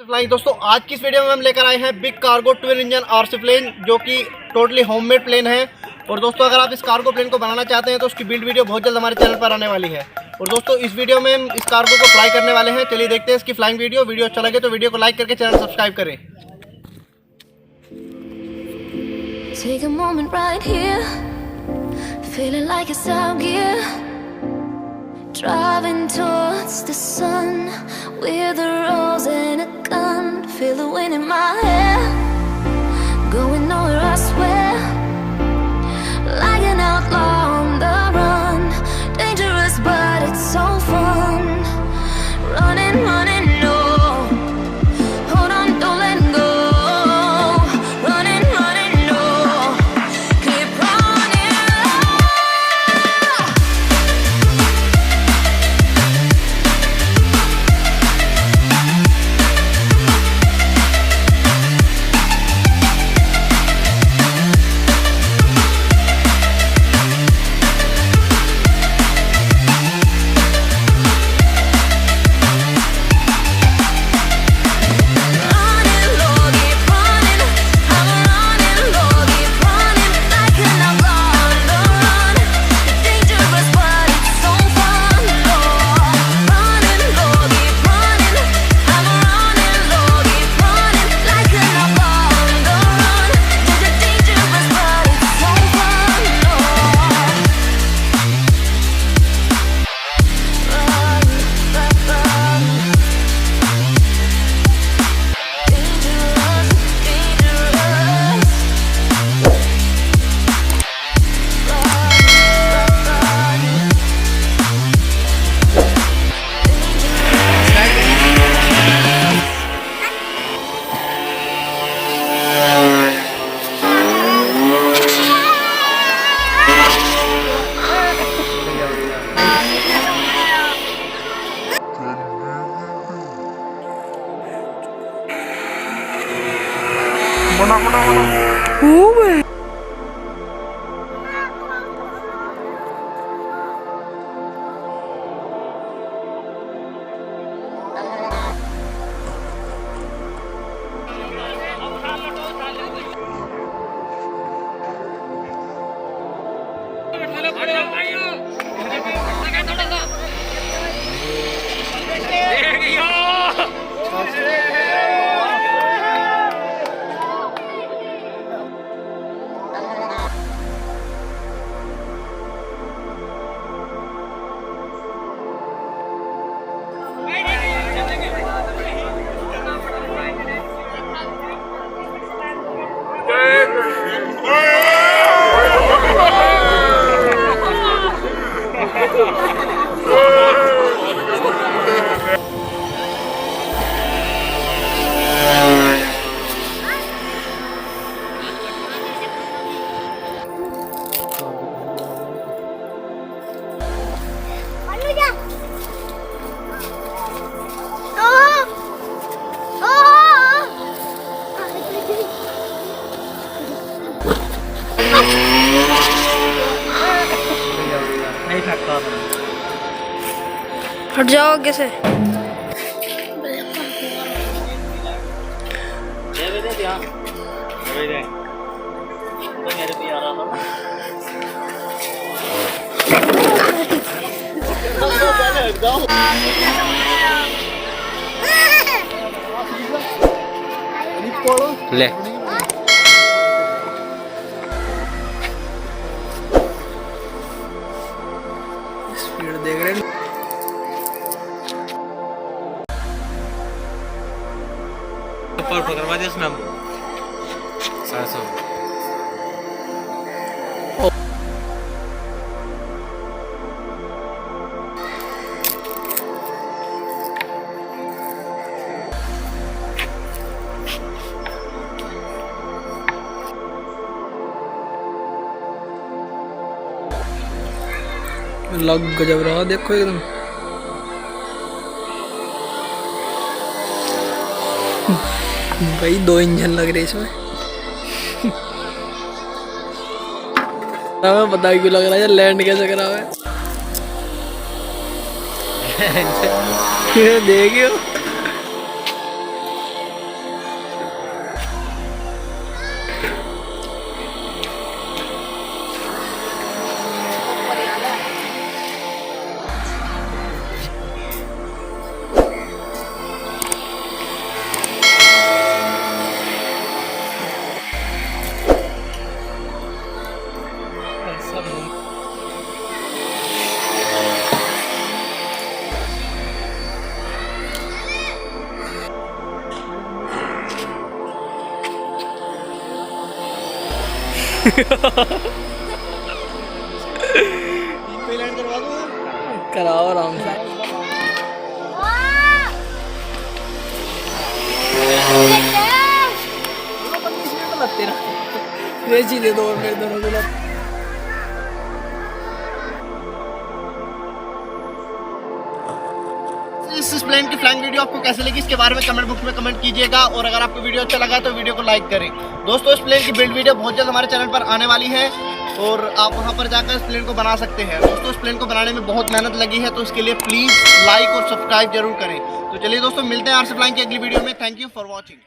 Rcflying। दोस्तों आज की इस वीडियो में हम लेकर आए हैं big cargo twin engine Rcflying, जो कि टोटली होममेड प्लेन है। और दोस्तों अगर आप इस कार्गो प्लेन को बनाना चाहते हैं तो उसकी बिल्ड वीडियो बहुत जल्द हमारे चैनल पर आने वाली है। और दोस्तों इस वीडियो में हम इस कार्गो को फ्लाई करने वाले हैं। चलिए देखते हैं इसकी फ्लाइंग वीडियो। वीडियो अच्छा लगे तो वीडियो को लाइक करके चैनल सब्सक्राइब करें। Take a moment right here, feeling like it's out gear, driving towards the sun with a rose and a gun. Feel the wind in my hair, going nowhere I swear, like an outlaw on the run. Dangerous but it's so fun, running, running, no, hold on, don't let go. हट जाओ आगे से। ले speed देख रहे हैं। ऊपर करवा दिया उसमें 700 लग गजब रहा देखो एकदम। भाई 2 इंजन लग रहे इसमें। हमें पता क्यों लग रहा है लैंड कैसे करा हुआ है। देखियो पे लैंड करवा दूं? कराओ आराम से। रेची दे दो मेरे दोनों को। इस प्लेन की फ्लाइंग वीडियो आपको कैसी लगी इसके बारे में कमेंट बॉक्स में कमेंट कीजिएगा, और अगर आपको वीडियो अच्छा लगा तो वीडियो को लाइक करें। दोस्तों इस प्लेन की बिल्ड वीडियो बहुत जल्द हमारे चैनल पर आने वाली है और आप वहां पर जाकर इस प्लेन को बना सकते हैं। दोस्तों इस प्लेन को बनाने में बहुत मेहनत लगी है, तो इसके लिए प्लीज़ लाइक और सब्सक्राइब जरूर करें। तो चलिए दोस्तों मिलते हैं RC फ्लाइंग की अगली वीडियो में। Thank you for watching.